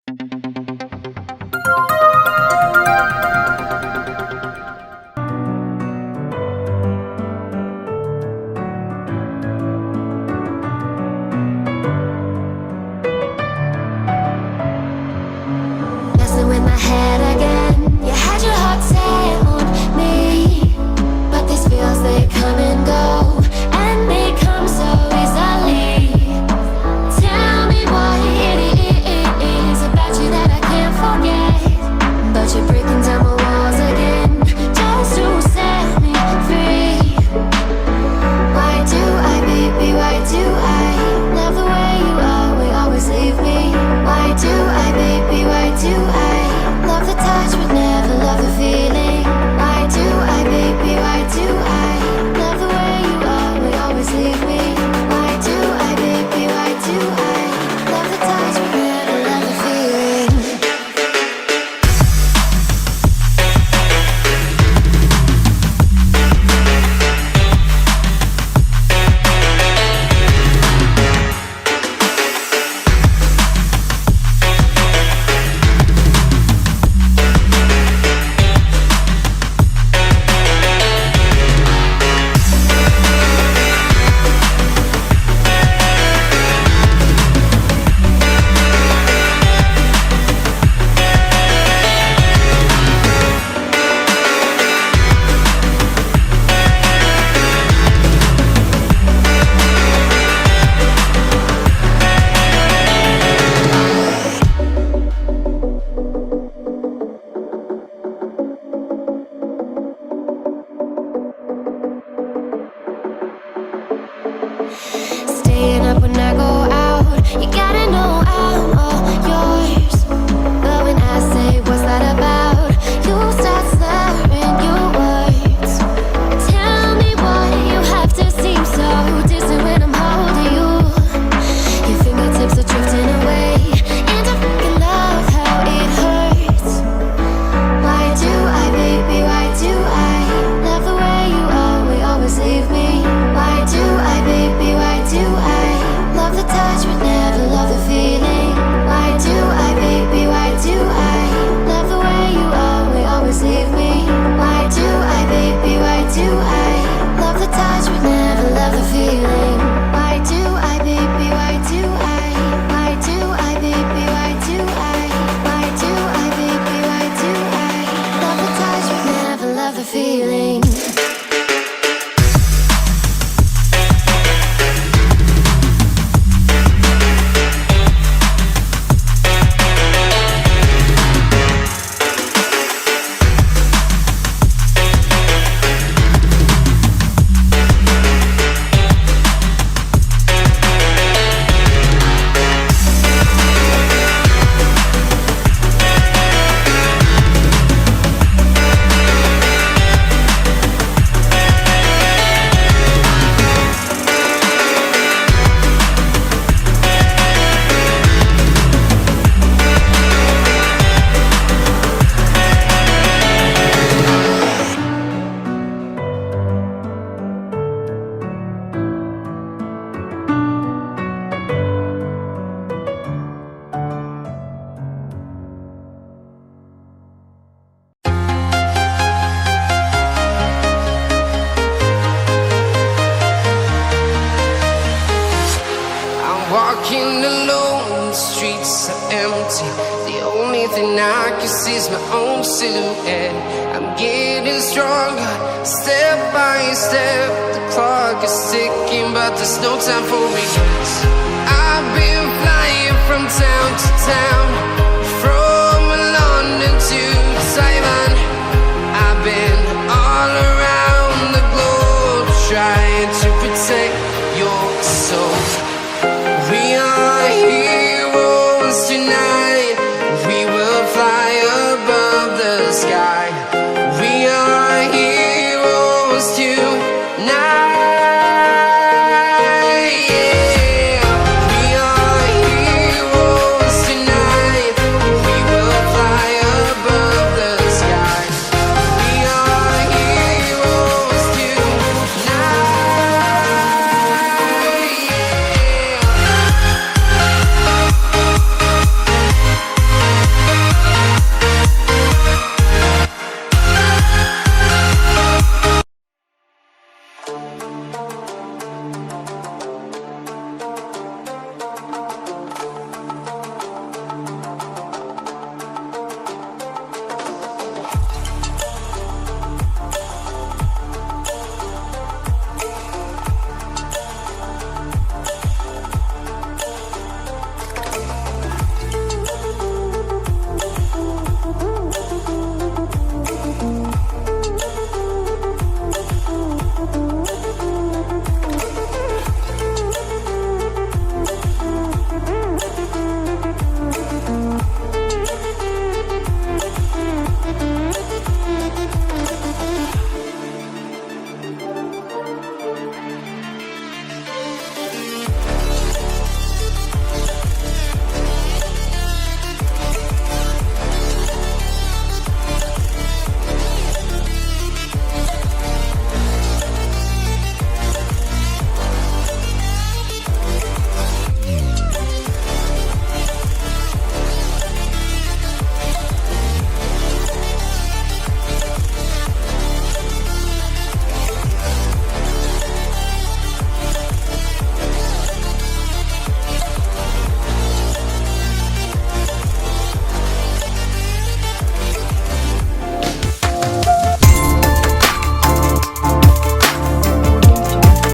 Messing with my head again. You had your heart set on me, but these feels, they come and go, and they come so easily. Tell me what it is about you that I can't forget, but you're breaking down my walls again, just to set me free. Why do I, baby, why do I love the way you always leave me? Why do I, baby, why do I love the touch but never love the feeling? Why do I, baby, why do I love the way you always leave me? Why do I, baby, why do I love the touch but never love the feeling? Staying up when I go out, you gotta know I'm all yours. But when I say what's that about, you start slurring your words. Tell me why you have to seem so distant when I'm holding you. Your fingertips are drifting away, and I freaking love how it hurts. Why do I, baby, why do I love the way you always leave me? Why do I, baby, why do I love the touch but never love the feeling? Why do I, baby, why do I love the way you always leave me? Why do I, baby, why do I love the touch but never love the feeling? Why do I, baby, why do I? Why do I, baby, why do I? Why do I, baby, why do I love the touch but never love the feeling? Walking alone, the streets are empty. The only thing I can see is my own silhouette. I'm getting stronger, step by step. The clock is ticking, but there's no time for regrets. I've been flying from town to town, from London to Taiwan. I've been all around the globe, trying to protect your soul. We are heroes tonight.